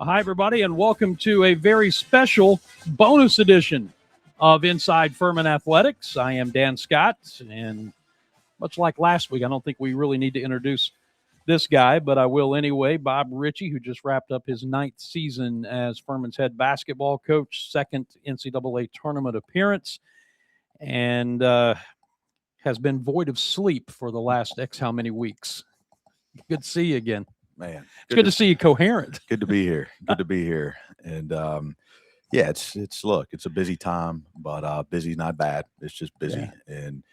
Hi, everybody, and welcome to a very special bonus edition of Inside Furman Athletics. I am Dan Scott, and much like last week, I don't think we really need to introduce this guy, but I will anyway. Bob Richey, who just wrapped up his 9th season as Furman's head basketball coach, 2nd NCAA tournament appearance, and has been void of sleep for the last X how many weeks. Good to see you again. Man, it's good to see you coherent. Good to be here. Good to be here. And yeah, it's look, it's a busy time, but busy's not bad. It's just busy. Yeah. And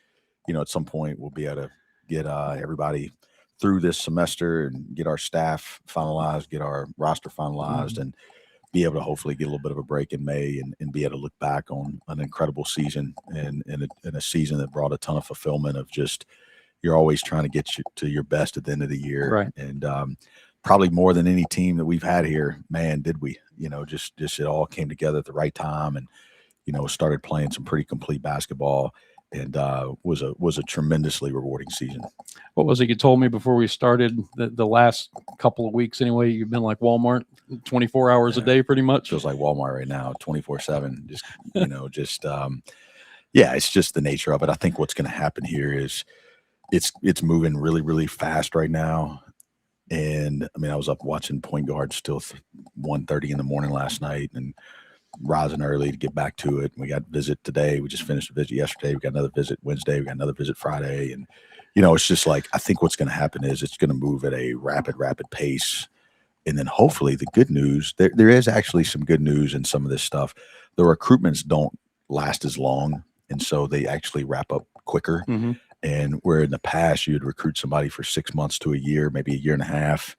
at some point we'll be able to get everybody through this semester and get our staff finalized, get our roster finalized, and be able to hopefully get a little bit of a break in May and be able to look back on an incredible season and a season that brought a ton of fulfillment of just you're always trying to get to your best at the end of the year. Right. And probably more than any team that we've had here, man, did we, just it all came together at the right time and, started playing some pretty complete basketball and was a tremendously rewarding season. What was it you told me before we started the last couple of weeks anyway? You've been like Walmart 24 hours a day pretty much? Feels like Walmart right now, 24/7. Just, yeah, it's just the nature of it. I think what's going to happen here is it's moving really, really fast right now. And I mean, I was up watching point guards till 1:30 in the morning last night and rising early to get back to it. We got a visit today. We just finished a visit yesterday. We got another visit Wednesday. We got another visit Friday. And, it's just like, I think what's going to happen is it's going to move at a rapid pace. And then hopefully the good news, there is actually some good news in some of this stuff. The recruitments don't last as long. And so they actually wrap up quicker. Mm-hmm. And where in the past you'd recruit somebody for 6 months to a year, maybe a year and a half.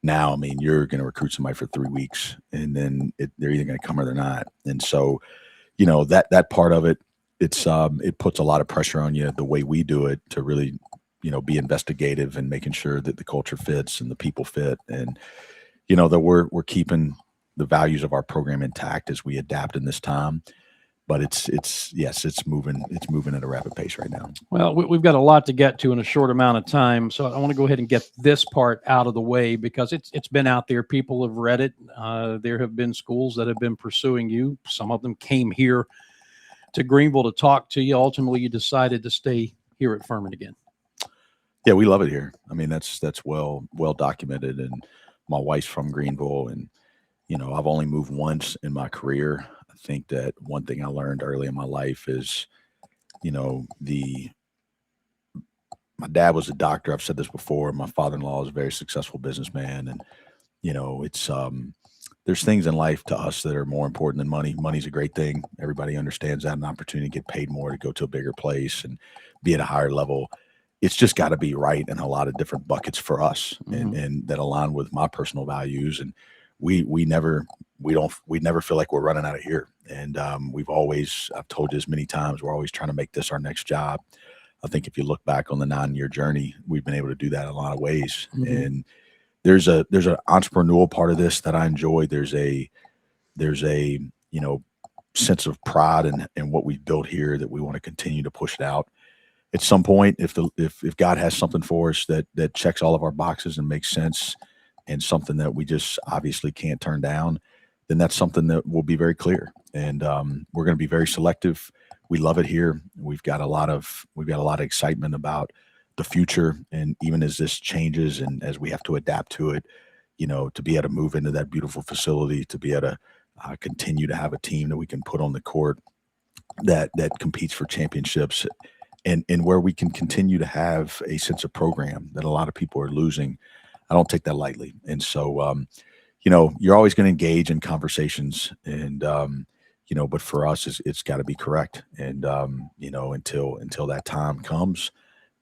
Now, I mean, you're going to recruit somebody for 3 weeks, and then they're either going to come or they're not. And so, that part of it, it puts a lot of pressure on you the way we do it to really, be investigative and making sure that the culture fits and the people fit, and that we're keeping the values of our program intact as we adapt in this time. But it's moving at a rapid pace right now. Well, we've got a lot to get to in a short amount of time, so I want to go ahead and get this part out of the way because it's been out there. People have read it. There have been schools that have been pursuing you. Some of them came here to Greenville to talk to you. Ultimately, you decided to stay here at Furman again. Yeah, we love it here. I mean, that's well documented, and my wife's from Greenville, and I've only moved once in my career. I think that one thing I learned early in my life is, my dad was a doctor. I've said this before. My father-in-law is a very successful businessman. And, it's, there's things in life to us that are more important than money. Money's a great thing. Everybody understands that, an opportunity to get paid more, to go to a bigger place and be at a higher level. It's just got to be right in a lot of different buckets for us and that align with my personal values. And we never feel like we're running out of here. And I've told you this many times, we're always trying to make this our next job. I think if you look back on the 9-year journey, we've been able to do that in a lot of ways. Mm-hmm. And there's an entrepreneurial part of this that I enjoy. There's a sense of pride in what we've built here that we want to continue to push it out. At some point, if God has something for us that checks all of our boxes and makes sense, and something that we just obviously can't turn down, then that's something that will be very clear. And we're going to be very selective. We love it here. We've got a lot of excitement about the future. And even as this changes and as we have to adapt to it, to be able to move into that beautiful facility, to be able to continue to have a team that we can put on the court that competes for championships, and where we can continue to have a sense of program that a lot of people are losing. I don't take that lightly. And so, you're always going to engage in conversations and, but for us, it's got to be correct. And, until that time comes,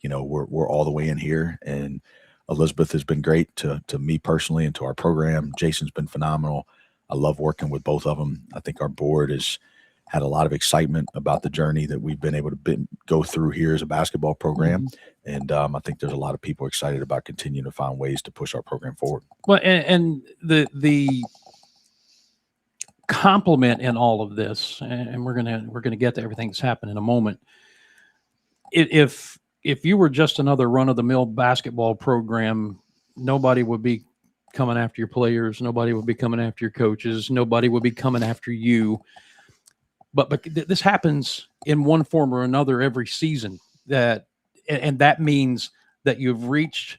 we're all the way in here. And Elizabeth has been great to me personally and to our program. Jason's been phenomenal. I love working with both of them. I think our board has had a lot of excitement about the journey that we've been able to go through here as a basketball program. And I think there's a lot of people excited about continuing to find ways to push our program forward. Well, and the compliment in all of this, and we're gonna get to everything that's happened in a moment. If you were just another run-of-the-mill basketball program, nobody would be coming after your players. Nobody would be coming after your coaches. Nobody would be coming after you. But this happens in one form or another every season. And that means that you've reached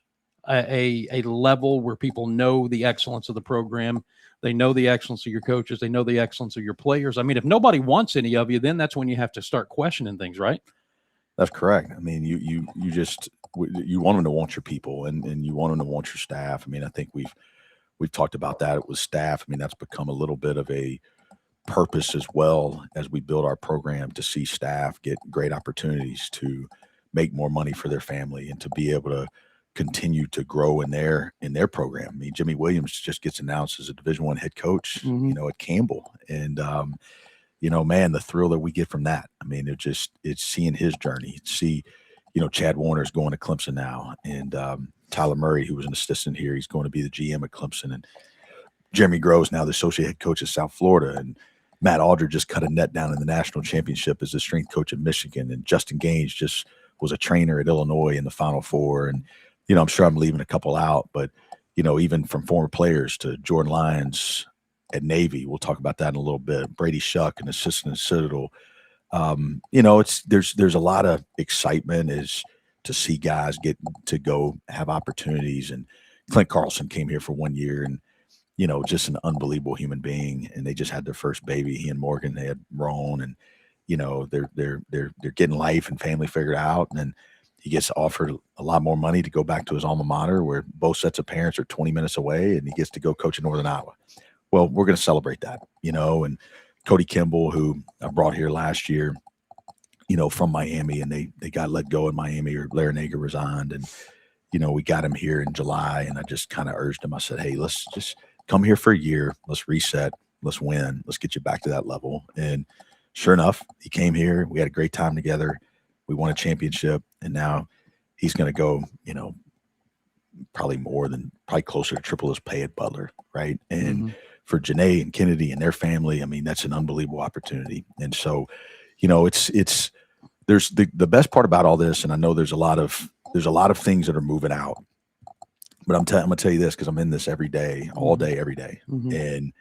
a level where people know the excellence of the program. They know the excellence of your coaches. They know the excellence of your players. I mean, if nobody wants any of you, then that's when you have to start questioning things, right? That's correct. I mean, you want them to want your people, and you want them to want your staff. I mean, I think we've talked about that with staff. I mean, that's become a little bit of a purpose as well as we build our program, to see staff get great opportunities to make more money for their family and to be able to continue to grow in their program. I mean, Jimmy Williams just gets announced as a Division I head coach, at Campbell. And, man, the thrill that we get from that. I mean, it's seeing his journey. See, Chad Warner's going to Clemson now. And Tyler Murray, who was an assistant here, he's going to be the GM at Clemson. And Jeremy Groves now the associate head coach at South Florida. And Matt Aldridge just cut a net down in the national championship as the strength coach at Michigan. And Justin Gaines just was a trainer at Illinois in the Final Four. And, I'm sure I'm leaving a couple out, but, even from former players to Jordan Lyons at Navy, we'll talk about that in a little bit. Brady Shuck, an assistant at Citadel. There's a lot of excitement is to see guys get to go have opportunities. And Clint Carlson came here for 1 year, and, just an unbelievable human being. And they just had their first baby. He and Morgan, they had Roan, and, they're getting life and family figured out. And then he gets offered a lot more money to go back to his alma mater, where both sets of parents are 20 minutes away, and he gets to go coach in Northern Iowa. Well, we're going to celebrate that, and Cody Kimball, who I brought here last year, from Miami, and they got let go in Miami, or Larinaga resigned. And, we got him here in July, and I just kind of urged him. I said, hey, let's just come here for a year. Let's reset. Let's win. Let's get you back to that level. And sure enough, he came here. We had a great time together. We won a championship, and now he's going to go, probably closer to triple his pay at Butler, right? And for Janae and Kennedy and their family, I mean, that's an unbelievable opportunity. And so, there's the best part about all this, and I know there's a lot of things that are moving out, but I'm going to tell you this, because I'm in this every day, all day, every day. And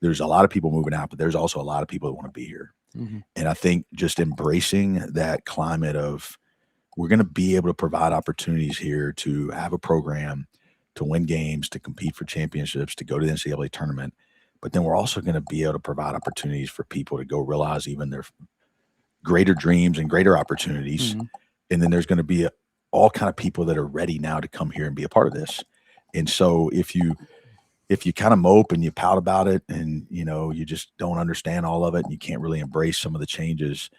there's a lot of people moving out, but there's also a lot of people that want to be here. And I think just embracing that climate of, we're going to be able to provide opportunities here to have a program, to win games, to compete for championships, to go to the NCAA tournament. But then we're also going to be able to provide opportunities for people to go realize even their greater dreams and greater opportunities. And then there's going to be all kind of people that are ready now to come here and be a part of this. And so if you kind of mope and you pout about it, and, you just don't understand all of it, and you can't really embrace some of the changes,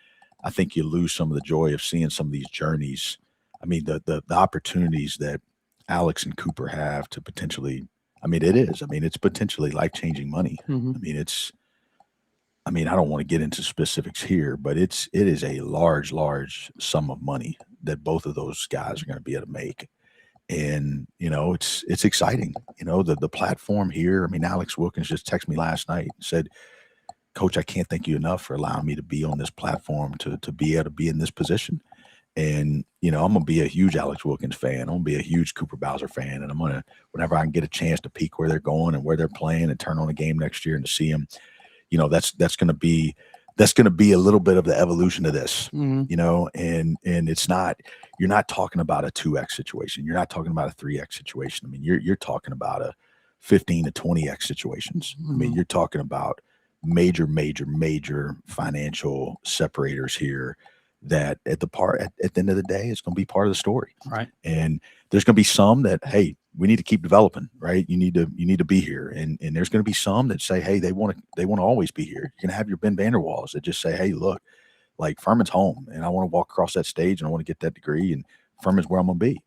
I think you lose some of the joy of seeing some of these journeys. I mean, the opportunities that Alex and Cooper have to potentially, it's potentially life-changing money. I don't want to get into specifics here, but it is a large, large sum of money that both of those guys are going to be able to make. And, it's exciting. The platform here, Alex Wilkins just texted me last night and said, Coach, I can't thank you enough for allowing me to be on this platform, to be able to be in this position. And, I'm going to be a huge Alex Wilkins fan. I'm going to be a huge Cooper Bowser fan. And I'm going to, whenever I can get a chance to peek where they're going and where they're playing, and turn on a game next year and to see them, that's going to be a little bit of the evolution of this, and it's not, you're not talking about a 2X situation. You're not talking about a 3X situation. You're talking about a 15 to 20X situations. You're talking about major financial separators here that at the end of the day, it's going to be part of the story. Right. And there's going to be some that, hey, we need to keep developing, right? You need to be here. And there's going to be some that say, hey, they want to always be here. You're going to have your Ben Vanderwalls that just say, hey, look, like, Furman's home, and I want to walk across that stage, and I want to get that degree, and Furman's where I'm going to be.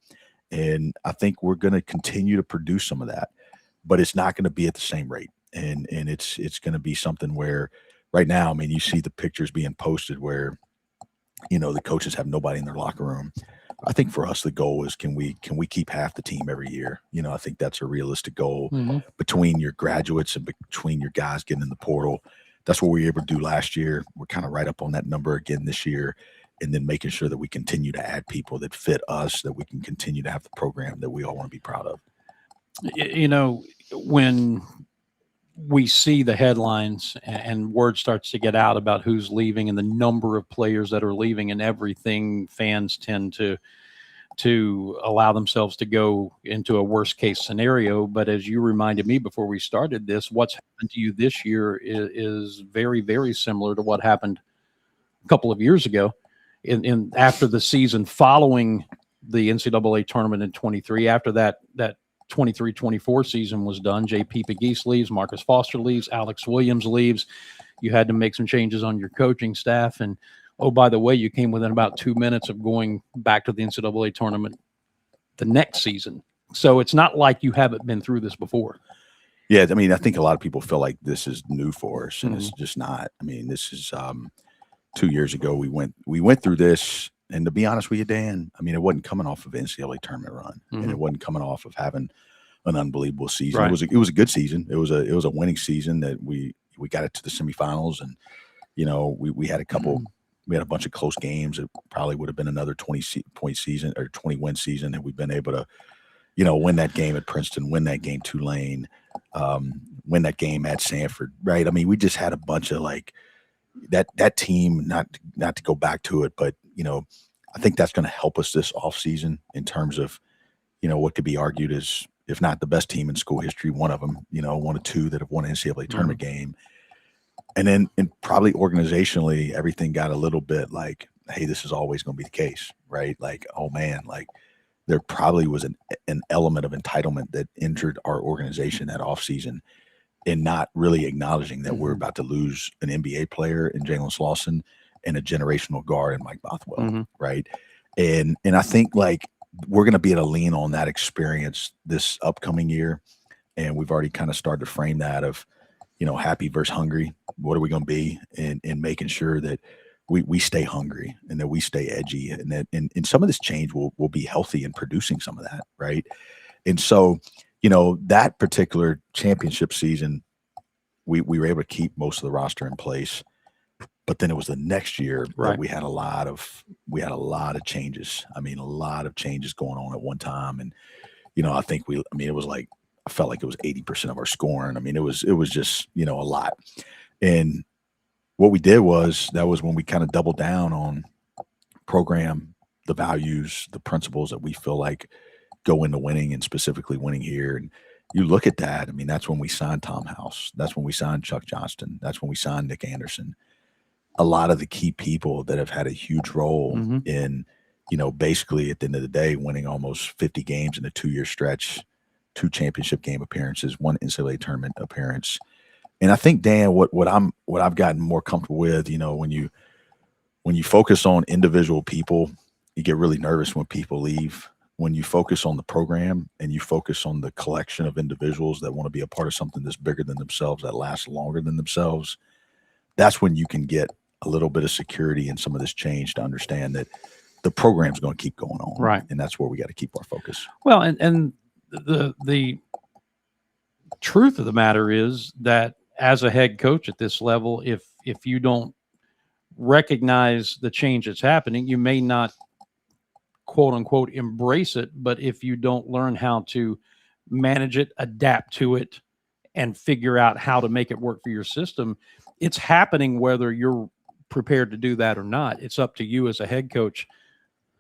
And I think we're going to continue to produce some of that, but it's not going to be at the same rate. And it's going to be something where right now, you see the pictures being posted where, the coaches have nobody in their locker room. I think for us, the goal is, can we keep half the team every year? I think that's a realistic goal between your graduates and between your guys getting in the portal. That's what we were able to do last year. We're kind of right up on that number again this year, and then making sure that we continue to add people that fit us, that we can continue to have the program that we all want to be proud of. When we see the headlines and word starts to get out about who's leaving and the number of players that are leaving and everything, fans tend to allow themselves to go into a worst case scenario. But as you reminded me before we started this, what's happened to you this year is very, very similar to what happened a couple of years ago. In after the season following the NCAA tournament in 23, after that 23-24 season was done, J.P. Pegues leaves, Marcus Foster leaves, Alex Williams leaves. You had to make some changes on your coaching staff. And, oh, by the way, you came within about 2 minutes of going back to the NCAA tournament the next season. So it's not like you haven't been through this before. Yeah, I mean, I think a lot of people feel like this is new for us, and it's just not. I mean, this is 2 years ago we went through this, and to be honest with you, Dan, I mean, it wasn't coming off of an NCAA tournament run, and it wasn't coming off of having an unbelievable season. Right. It was a good season. It was a winning season that we got it to the semifinals, and we had a couple. We had a bunch of close games. It probably would have been another 20-point season or 20-win season had we been able to, win that game at Princeton, win that game Tulane, win that game at Sanford, right? I mean, we just had a bunch of like that team. Not to go back to it, but I think that's going to help us this offseason in terms of what could be argued as, if not the best team in school history, one of them, one of two that have won an NCAA tournament game. And then probably organizationally, everything got a little bit like, hey, this is always going to be the case, right? Like, oh man, like there probably was an element of entitlement that entered our organization that offseason, and not really acknowledging that we're about to lose an NBA player in Jalen Slauson and a generational guard in Mike Bothwell, right? And I think like we're going to be able to lean on that experience this upcoming year, and we've already kind of started to frame that of, happy versus hungry. What are we going to be in making sure that we stay hungry and that we stay edgy, and that and some of this change will be healthy in producing some of that, right? And so, that particular championship season, we were able to keep most of the roster in place. But then it was the next year that we had a lot of changes. I mean, a lot of changes going on at one time. And, I think it was like, I felt like it was 80% of our scoring. I mean, it was just, a lot. And what we did was when we kind of doubled down on program, the values, the principles that we feel like go into winning, and specifically winning here. And you look at that, I mean, that's when we signed Tom House. That's when we signed Chuck Johnston. That's when we signed Nick Anderson. A lot of the key people that have had a huge role in, basically at the end of the day, winning almost 50 games in a 2-year stretch, 2 championship game appearances, 1 NCAA tournament appearance. And I think, Dan, what I've gotten more comfortable with, when you focus on individual people, you get really nervous when people leave. When you focus on the program and you focus on the collection of individuals that want to be a part of something that's bigger than themselves, that lasts longer than themselves, that's when you can get a little bit of security in some of this change to understand that the program's going to keep going on. Right. And that's where we got to keep our focus. Well, and the truth of the matter is that as a head coach at this level, if you don't recognize the change that's happening, you may not, quote unquote, embrace it. But if you don't learn how to manage it, adapt to it, and figure out how to make it work for your system, it's happening whether you're prepared to do that or not. It's up to you as a head coach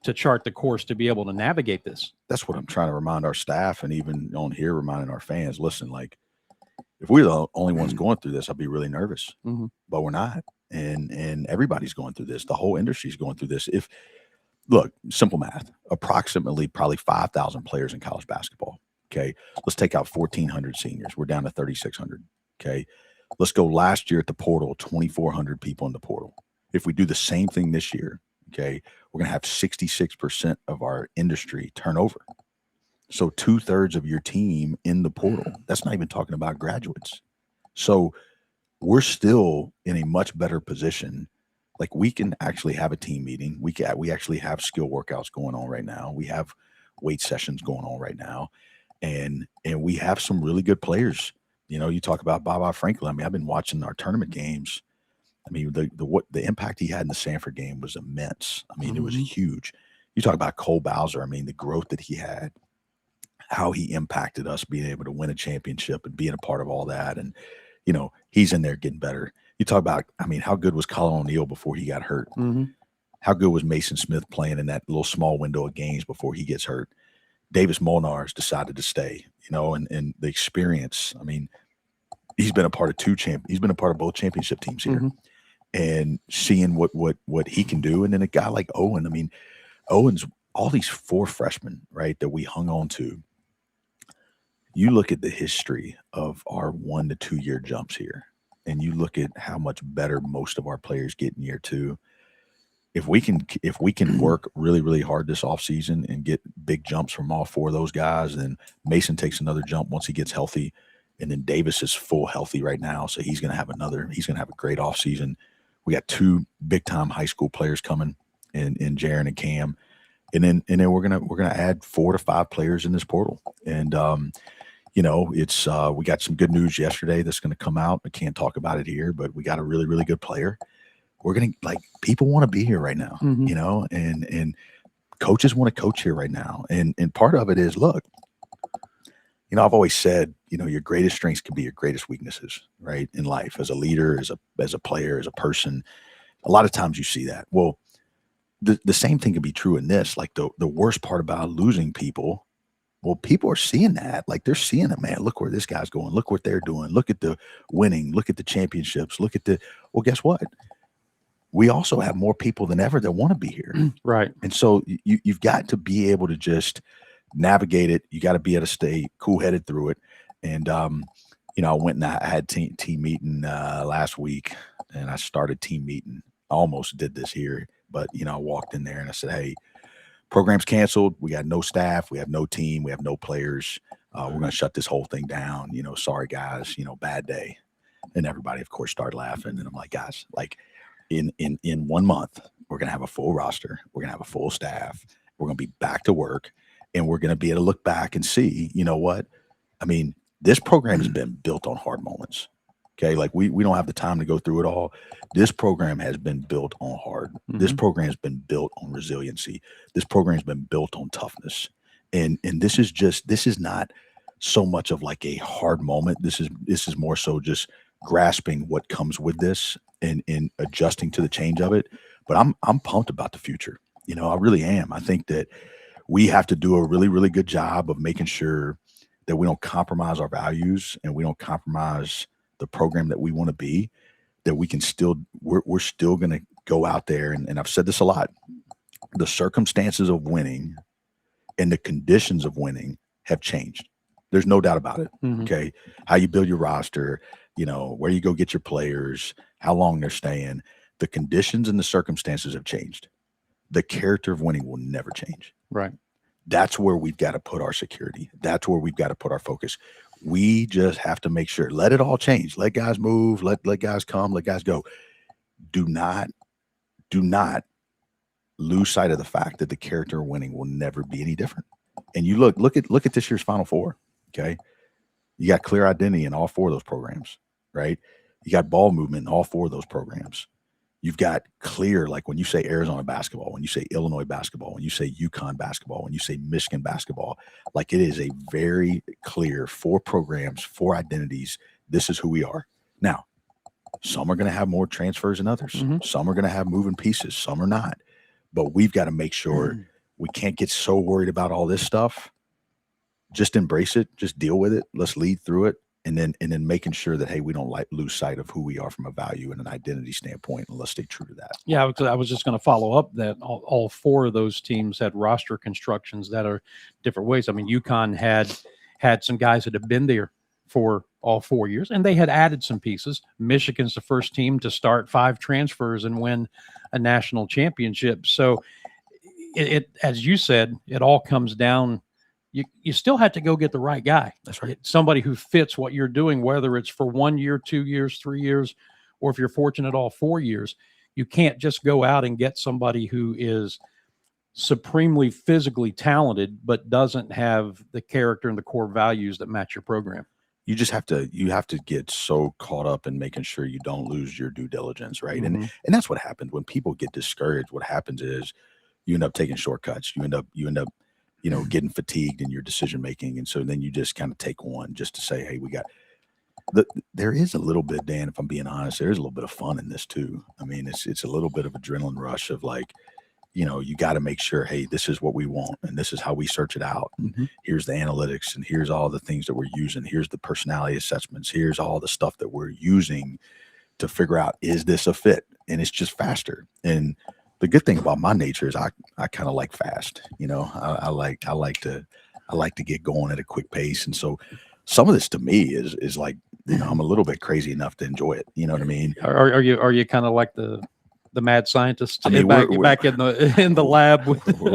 to chart the course to be able to navigate this. That's what I'm trying to remind our staff, and even on here reminding our fans, listen, like if we're the only ones going through this, I'd be really nervous, but we're not. And everybody's going through this. The whole industry is going through this. Look, simple math, approximately probably 5,000 players in college basketball. Okay. Let's take out 1,400 seniors. We're down to 3,600. Okay. Let's go last year at the portal, 2,400 people in the portal. If we do the same thing this year, okay, we're going to have 66% of our industry turnover. So 2/3 of your team in the portal. That's not even talking about graduates. So we're still in a much better position. Like we can actually have a team meeting. We actually have skill workouts going on right now. We have weight sessions going on right now. And we have some really good players. You talk about Bob Franklin. I mean, I've been watching our tournament games. I mean, the impact he had in the Sanford game was immense. I mean, it was huge. You talk about Cole Bowser. I mean, the growth that he had. how he impacted us being able to win a championship and being a part of all that. And, he's in there getting better. You talk about, how good was Colin O'Neill before he got hurt? Mm-hmm. How good was Mason Smith playing in that little small window of games before he gets hurt? Davis Molnar's decided to stay, and the experience. He's been a part of he's been a part of both championship teams here. Mm-hmm. And seeing what he can do. And then a guy like Owen, Owen's all these 4 freshmen, right, that we hung on to. You look at the history of our 1 to 2 year jumps here, and you look at how much better most of our players get in year 2. If we can work really, really hard this offseason and get big jumps from all 4 of those guys, then Mason takes another jump once he gets healthy. And then Davis is full healthy right now. So he's going to have a great offseason. We got 2 big time high school players coming in Jaron and Cam. And then we're going to add 4 to 5 players in this portal. And, it's we got some good news yesterday that's going to come out. I can't talk about it here, but we got a really, really good player. We're going to people want to be here right now, Mm-hmm. and coaches want to coach here right now. And part of it is, look, I've always said, your greatest strengths can be your greatest weaknesses, right? In life, as a leader, as a player, as a person. A lot of times you see that. Well, the same thing can be true in this. Like the worst part about losing people, well, people are seeing that. Like they're seeing it, man. Look where this guy's going. Look what they're doing. Look at the winning. Look at the championships. Well, guess what? We also have more people than ever that want to be here. Right. And so you've got to be able to just navigate it. You got to be able to stay cool-headed through it. And, I went and I had team meeting last week, and I started team meeting. I almost did this here, but, I walked in there and I said, hey, program's canceled. We got no staff. We have no team. We have no players. We're going to shut this whole thing down. Sorry, guys, bad day. And everybody, of course, started laughing. And I'm like, guys, in 1 month, we're going to have a full roster. We're going to have a full staff. We're going to be back to work, and we're going to be able to look back and see, what? This program has been built on hard moments. Okay. We don't have the time to go through it all. This program has been built on hard. Mm-hmm. This program has been built on resiliency. This program has been built on toughness. And this is not so much of like a hard moment. This is more so just grasping what comes with this and adjusting to the change of it. But I'm pumped about the future. I really am. I think that we have to do a really, really good job of making sure that we don't compromise our values and we don't compromise the program that we want to be, that we can we're still going to go out there. And I've said this a lot, the circumstances of winning and the conditions of winning have changed. There's no doubt about it. Mm-hmm. Okay. How you build your roster, where you go get your players, how long they're staying, the conditions and the circumstances have changed. The character of winning will never change. Right. That's where we've got to put our security. That's where we've got to put our focus. We just have to make sure, let it all change. Let guys move, let guys come, let guys go. Do not lose sight of the fact that the character of winning will never be any different. And you look at this year's Final Four. Okay. You got clear identity in all 4 of those programs, right? You got ball movement in all 4 of those programs. You've got clear, like when you say Arizona basketball, when you say Illinois basketball, when you say UConn basketball, when you say Michigan basketball, like it is a very clear 4 programs, 4 identities. This is who we are. Now, some are going to have more transfers than others. Mm-hmm. Some are going to have moving pieces. Some are not. But we've got to make sure we can't get so worried about all this stuff. Just embrace it. Just deal with it. Let's lead through it. And then making sure that, hey, we don't lose sight of who we are from a value and an identity standpoint, and let's stay true to that. Yeah, I was just going to follow up that all 4 of those teams had roster constructions that are different ways. UConn had some guys that have been there for all 4 years, and they had added some pieces. Michigan's the first team to start 5 transfers and win a national championship. So it as you said, it all comes down. You still have to go get the right guy. That's right. Somebody who fits what you're doing, whether it's for 1 year, 2 years, 3 years, or if you're fortunate all 4 years. You can't just go out and get somebody who is supremely physically talented, but doesn't have the character and the core values that match your program. You just have to get so caught up in making sure you don't lose your due diligence. Right. Mm-hmm. And that's what happens when people get discouraged. What happens is you end up taking shortcuts. You end up getting fatigued in your decision making. And so then you just kind of take one just to say, hey, there is a little bit, Dan, if I'm being honest, there's a little bit of fun in this too. I mean, it's a little bit of adrenaline rush of like, you got to make sure, hey, this is what we want, and this is how we search it out. And here's the analytics, and here's all the things that we're using. Here's the personality assessments. Here's all the stuff that we're using to figure out, is this a fit? And it's just faster. And the good thing about my nature is I kind of like fast. I like to get going at a quick pace. And so some of this to me is like, I'm a little bit crazy enough to enjoy it. You know what I mean? Are you kind of like the mad scientist? I mean, back in the lab.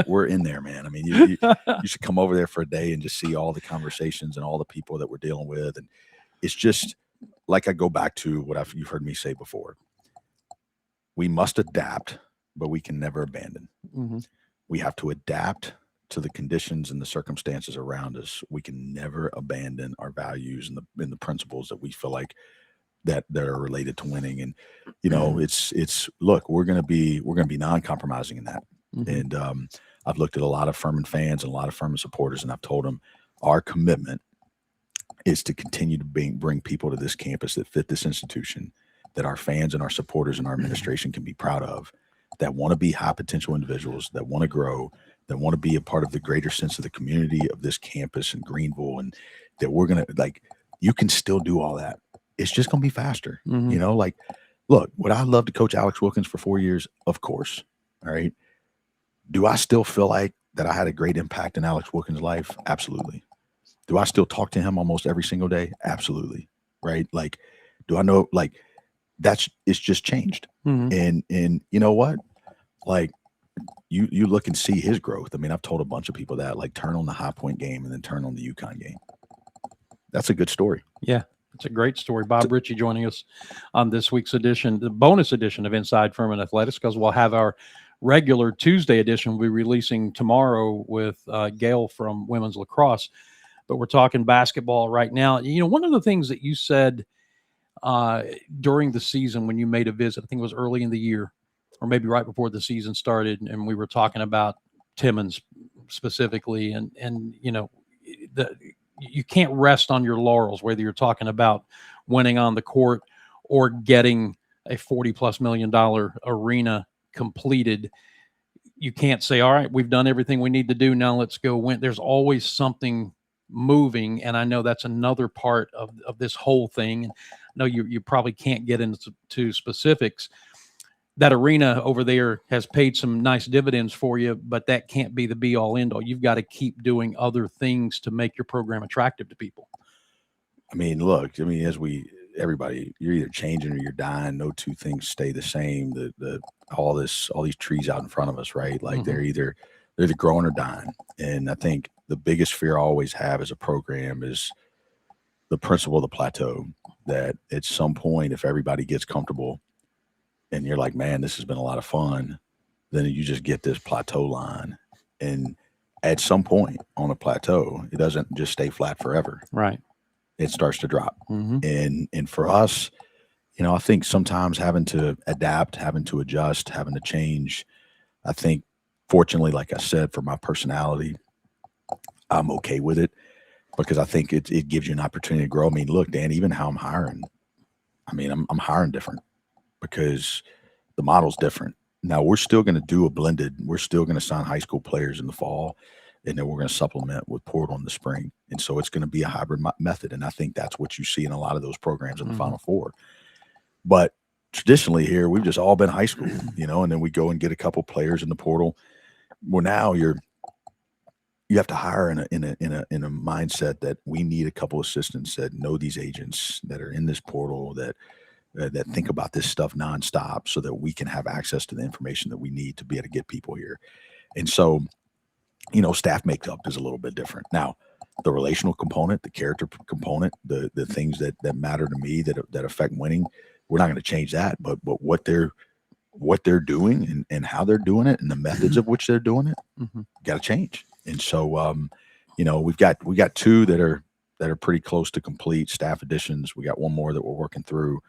We're in there, man. I mean, you should come over there for a day and just see all the conversations and all the people that we're dealing with. And it's just like, I go back to what you've heard me say before. We must adapt, but we can never abandon. We have to adapt to the conditions and the circumstances around us. We can never abandon our values and the principles that we feel like that are related to winning. And it's look, we're going to be non-compromising in that. And I've looked at a lot of Furman fans and a lot of Furman supporters, and I've told them our commitment is to continue to bring people to this campus that fit this institution, that our fans and our supporters and our administration can be proud of, that want to be high potential individuals, that want to grow, that want to be a part of the greater sense of the community of this campus in Greenville. And that we're going to, like, you can still do all that. It's just going to be faster. Like, look, would I love to coach Alex Wilkins for 4 years? Of course. All right. Do I still feel like that I had a great impact in Alex Wilkins' life? Absolutely. Do I still talk to him almost every single day? Absolutely. Right. Like, do I know, like, it's just changed. And you know what? Like, you look and see his growth. I mean, I've told a bunch of people that, like, turn on the High Point game and then turn on the UConn game. That's a good story. Yeah. It's a great story. Bob Richey joining us on this week's edition, the bonus edition of Inside Furman Athletics, because we'll have our regular Tuesday edition we'll be releasing tomorrow with Gail from women's lacrosse. But we're talking basketball right now. One of the things that you said during the season when you made a visit, I think it was early in the year, or maybe right before the season started, and we were talking about Timmons specifically, and you can't rest on your laurels, whether you're talking about winning on the court or getting a $40+ million arena completed. You can't say, all right, we've done everything we need to do, now let's go win. There's always something moving, and I know that's another part of this whole thing. And I know you probably can't get into specifics. That arena over there has paid some nice dividends for you, but that can't be the be all end all. You've got to keep doing other things to make your program attractive to people. I mean, look, everybody, you're either changing or you're dying. No two things stay the same. All these trees out in front of us, right? Like they're either growing or dying. And I think the biggest fear I always have as a program is the principle of the plateau, that at some point, if everybody gets comfortable and you're like, man, this has been a lot of fun, then you just get this plateau line. And at some point on a plateau, it doesn't just stay flat forever. Right. It starts to drop. And for us, I think sometimes having to adapt, having to adjust, having to change, I think fortunately, like I said, for my personality, I'm okay with it, because I think it gives you an opportunity to grow. I mean, look, Dan, even how I'm hiring, I'm hiring different, because the model's different. Now, we're still going to do a blended. We're still going to sign high school players in the fall, and then we're going to supplement with portal in the spring. And so it's going to be a hybrid method. And I think that's what you see in a lot of those programs in the Final Four. But traditionally here, we've just all been high school, and then we go and get a couple players in the portal. Well, now you have to hire in a mindset that we need a couple assistants that know these agents, that are in this portal, that think about this stuff nonstop, so that we can have access to the information that we need to be able to get people here. And so, staff makeup is a little bit different. Now, the relational component, the character component, the things that matter to me that affect winning, we're not going to change that. But what they're doing and how they're doing it and the methods of which they're doing it, got to change. And so, we've got two that are pretty close to complete staff additions. We got one more that we're working through.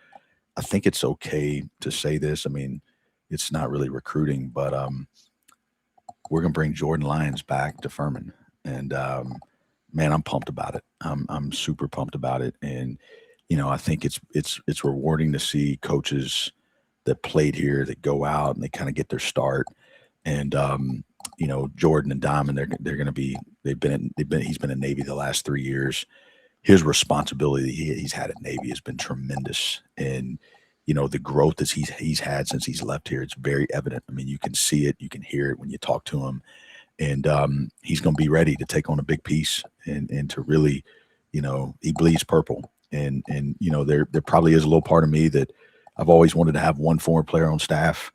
I think it's okay to say this. I mean, it's not really recruiting, but we're going to bring Jordan Lyons back to Furman. And man, I'm pumped about it. I'm super pumped about it. And I think it's rewarding to see coaches that played here that go out and they kind of get their start. And Jordan and Diamond, they're going to be he's been in Navy the last 3 years. His responsibility he's had at Navy has been tremendous. And the growth that he's had since he's left here, it's very evident. I mean, you can see it, you can hear it when you talk to him. And he's going to be ready to take on a big piece and to really, he bleeds purple. And there probably is a little part of me that I've always wanted to have one former player on staff,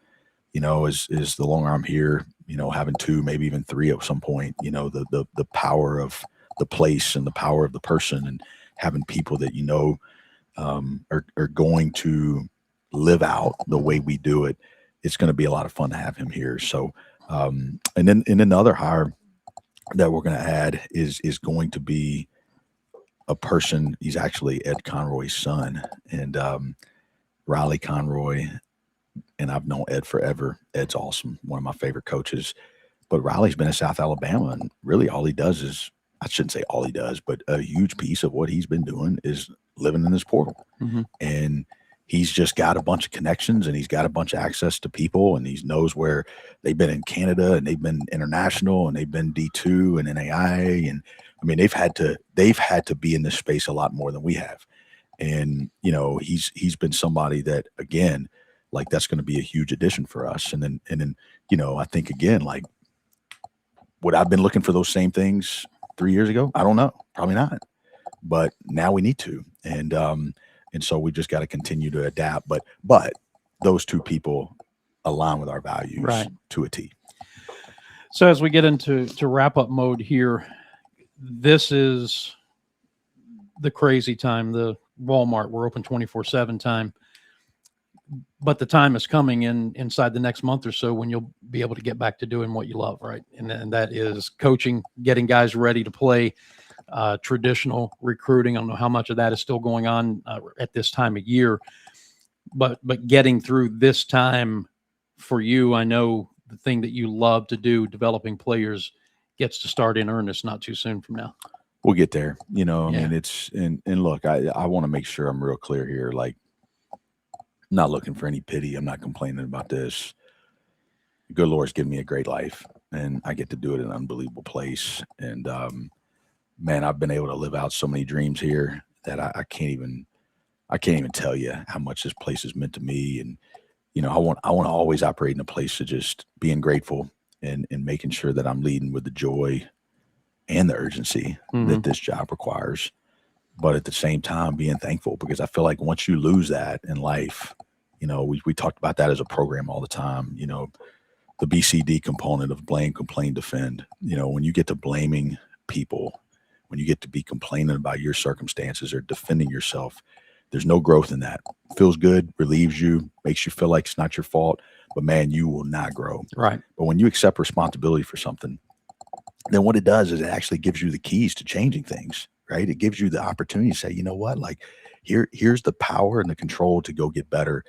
is the longer I'm here, having 2, maybe even 3 at some point, the power of the place and the power of the person, and having people that, are going to live out the way we do it. It's going to be a lot of fun to have him here. So, and then another hire that we're going to add is going to be a person. He's actually Ed Conroy's son, and Riley Conroy. And I've known Ed forever. Ed's awesome, one of my favorite coaches. But Riley's been in South Alabama, and really all he does is, I shouldn't say all he does, but a huge piece of what he's been doing is living in this portal. Mm-hmm. And he's just got a bunch of connections, and he's got a bunch of access to people, and he knows where they've been in Canada, and they've been international, and they've been D2 and NAIA. And I mean, they've had to be in this space a lot more than we have. And, he's been somebody that, again, like, that's going to be a huge addition for us. And then, I think, again, like, would I've been looking for those same things 3 years ago? I don't know. Probably not. But now we need to. And so we just got to continue to adapt. But those 2 people align with our values to a T. So as we get into wrap up mode here, this is the crazy time, the Walmart, we're open 24/7 time. But the time is coming inside the next month or so when you'll be able to get back to doing what you love, right? And that is coaching, getting guys ready to play, traditional recruiting. I don't know how much of that is still going on at this time of year, but getting through this time for you, I know the thing that you love to do, developing players, gets to start in earnest not too soon from now. We'll get there. I mean, it's and look, I want to make sure I'm real clear here. Like, I'm not looking for any pity. I'm not complaining about this. The good Lord's given me a great life, and I get to do it in an unbelievable place. And man, I've been able to live out so many dreams here that I can't even tell you how much this place has meant to me. And I want to always operate in a place of just being grateful and making sure that I'm leading with the joy and the urgency that this job requires. But at the same time, being thankful, because I feel like once you lose that in life, we talked about that as a program all the time, the BCD component of blame, complain, defend. When you get to blaming people, when you get to be complaining about your circumstances or defending yourself, there's no growth in that. It feels good, relieves you, makes you feel like it's not your fault, but man, you will not grow. Right. But when you accept responsibility for something, then what it does is it actually gives you the keys to changing things. Right. It gives you the opportunity to say, you know what, like here's the power and the control to go get better.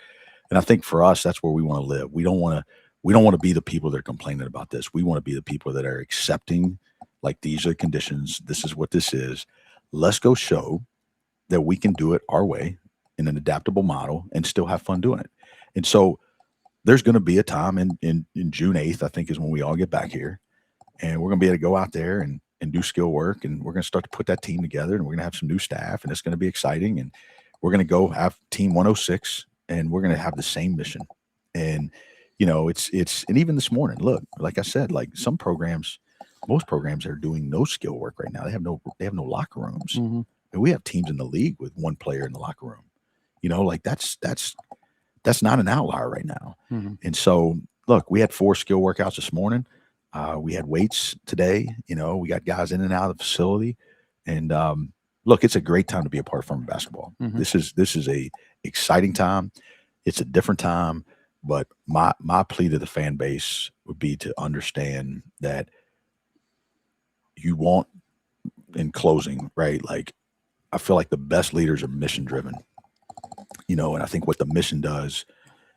And I think for us, that's where we want to live. We don't want to be the people that are complaining about this. We want to be the people that are accepting, like, these are the conditions. This is what this is. Let's go show that we can do it our way in an adaptable model and still have fun doing it. And so there's going to be a time in June 8th, I think, is when we all get back here, and we're going to be able to go out there and do skill work, and we're going to start to put that team together, and we're going to have some new staff, and it's going to be exciting, and we're going to go have team 106, and we're going to have the same mission. And it's and even this morning, look, like I said, like most programs are doing no skill work right now. They have no locker rooms. And we have teams in the league with one player in the locker room. Like that's not an outlier right now. And so look, we had 4 skill workouts this morning. We had weights today. We got guys in and out of the facility, and look, it's a great time to be a part of Furman basketball. This is a exciting time. It's a different time, but my plea to the fan base would be to understand that you want, in closing, right? Like, I feel like the best leaders are mission driven, and I think what the mission does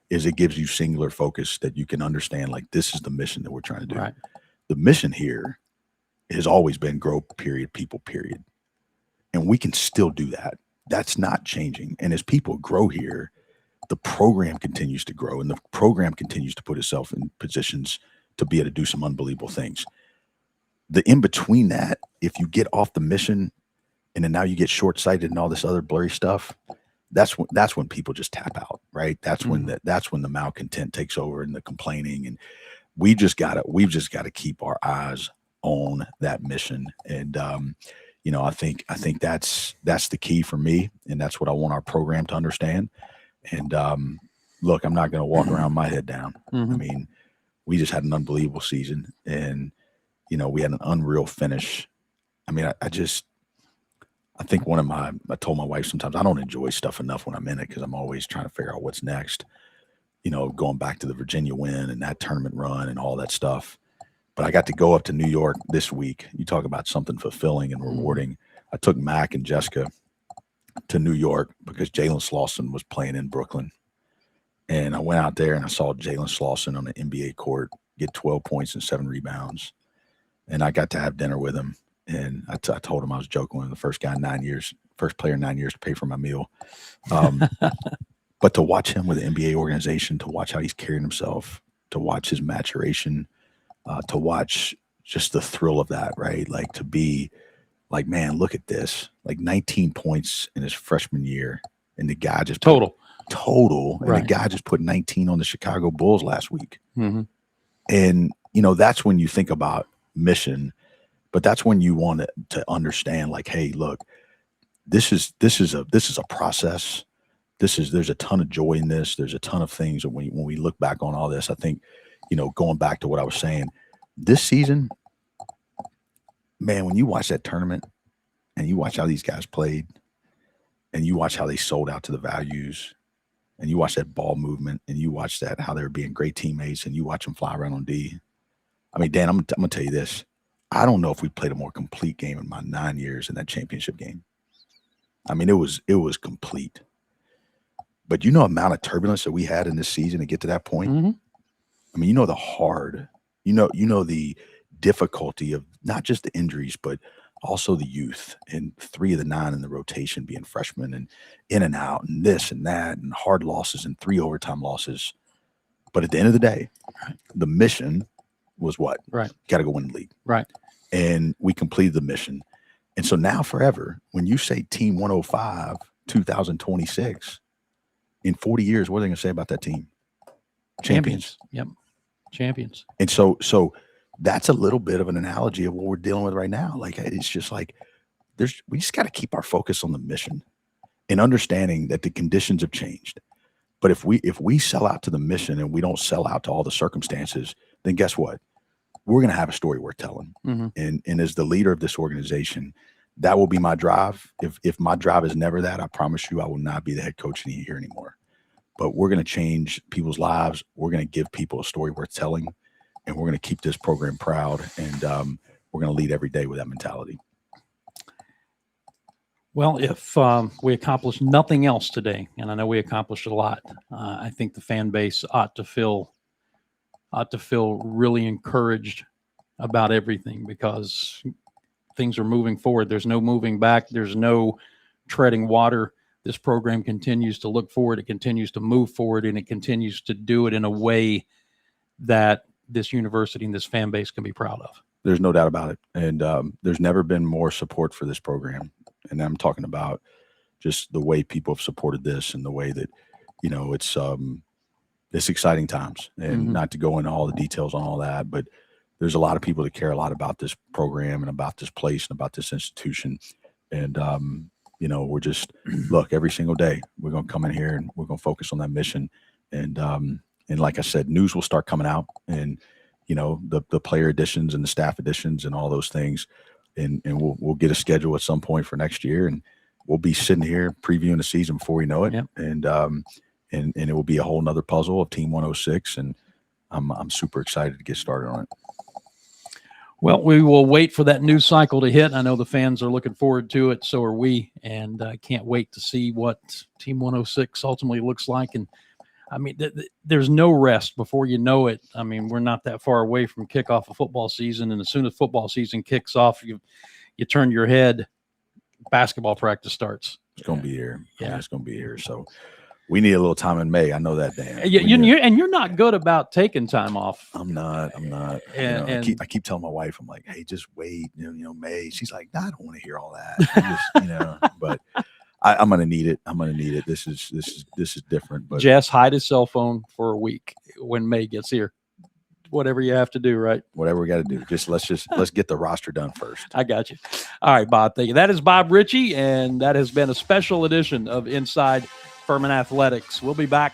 is it gives you singular focus that you can understand, like, this is the mission that we're trying to do. Right. The mission here has always been grow, period, people, period. And we can still do that. That's not changing. And as people grow here, the program continues to grow and the program continues to put itself in positions to be able to do some unbelievable things. The in between that, if you get off the mission and then now you get short-sighted and all this other blurry stuff, that's when people just tap out, right? That's when the malcontent takes over and the complaining. And we've just got to keep our eyes on that mission. And I think that's the key for me, and that's what I want our program to understand. And look, I'm not going to walk around with my head down. I mean, we just had an unbelievable season, and we had an unreal finish. I mean, I think I told my wife sometimes I don't enjoy stuff enough when I'm in it because I'm always trying to figure out what's next. Going back to the Virginia win and that tournament run and all that stuff. But I got to go up to New York this week. You talk about something fulfilling and rewarding. I took Mac and Jessica to New York because Jalen Slauson was playing in Brooklyn. And I went out there and I saw Jalen Slauson on the NBA court get 12 points and 7 rebounds. And I got to have dinner with him. And I told him I was joking with him, the first player in 9 years to pay for my meal. But to watch him with the NBA organization, to watch how he's carrying himself, to watch his maturation, to watch just the thrill of that, right? Like to be like, man, look at this, like 19 points in his freshman year. And the guy just total. And the guy just put 19 on the Chicago Bulls last week. And, that's when you think about mission, but that's when you want to understand like, hey, look, this is a process. There's a ton of joy in this. There's a ton of things that when we look back on all this, I think, going back to what I was saying, this season, man, when you watch that tournament and you watch how these guys played and you watch how they sold out to the values and you watch that ball movement and you watch that, how they were being great teammates and you watch them fly around on D. I mean, Dan, I'm going to tell you this. I don't know if we played a more complete game in my 9 years in that championship game. I mean, it was complete. But the amount of turbulence that we had in this season to get to that point. I mean, the hard, the difficulty of not just the injuries, but also the youth and 3 of the 9 in the rotation being freshmen and in and out and this and that and hard losses and 3 overtime losses. But at the end of the day, the mission was what? Right. Got to go win the league. Right. And we completed the mission. And so now forever, when you say Team 105, 2026, in 40 years, what are they going to say about that team? Champions. Yep. Champions. And so that's a little bit of an analogy of what we're dealing with right now. Like, it's just like, we just got to keep our focus on the mission and understanding that the conditions have changed. But if we sell out to the mission and we don't sell out to all the circumstances, then guess what? We're going to have a story worth telling. And as the leader of this organization, that will be my drive. If my drive is never that, I promise you I will not be the head coach here anymore. But we're going to change people's lives. We're going to give people a story worth telling, and we're going to keep this program proud. And we're going to lead every day with that mentality. Well, if we accomplish nothing else today, and I know we accomplished a lot, I think the fan base ought to feel really encouraged about everything because things are moving forward. There's no moving back. There's no treading water. This program continues to look forward. It continues to move forward, and it continues to do it in a way that this university and this fan base can be proud of. There's no doubt about it. And there's never been more support for this program. And I'm talking about just the way people have supported this and the way that, it's exciting times. And not to go into all the details on all that, but there's a lot of people that care a lot about this program and about this place and about this institution. And, we're just, look, every single day we're going to come in here and we're going to focus on that mission. And like I said, news will start coming out and, the player additions and the staff additions and all those things. And we'll get a schedule at some point for next year, and we'll be sitting here previewing the season before we know it. Yep. And it will be a whole nother puzzle of Team 106. And I'm super excited to get started on it. Well, we will wait for that news cycle to hit. I know the fans are looking forward to it. So are we. And I can't wait to see what Team 106 ultimately looks like. And I mean, there's no rest before you know it. I mean, we're not that far away from kickoff of football season, and as soon as football season kicks off, you turn your head, basketball practice starts. It's going to be here. Yeah. I mean, it's going to be here. So we need a little time in May. I know that, Dan. You're not good about taking time off. I'm not. And I keep telling my wife, I'm like, hey, just wait. May. She's like, nah, I don't want to hear all that. But I'm going to need it. This is different. But Jess, hide his cell phone for a week when May gets here. Whatever you have to do, right? Whatever we got to do. Let's get the roster done first. I got you. All right, Bob. Thank you. That is Bob Richey, and that has been a special edition of Inside Furman Athletics. We'll be back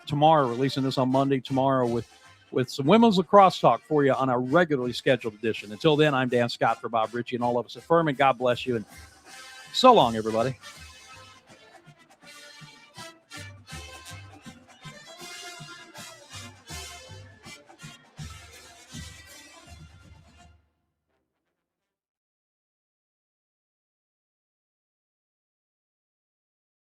tomorrow, releasing this on Monday tomorrow with some women's lacrosse talk for you on a regularly scheduled edition. Until then, I'm Dan Scott for Bob Richey and all of us at Furman. God bless you, and so long, everybody.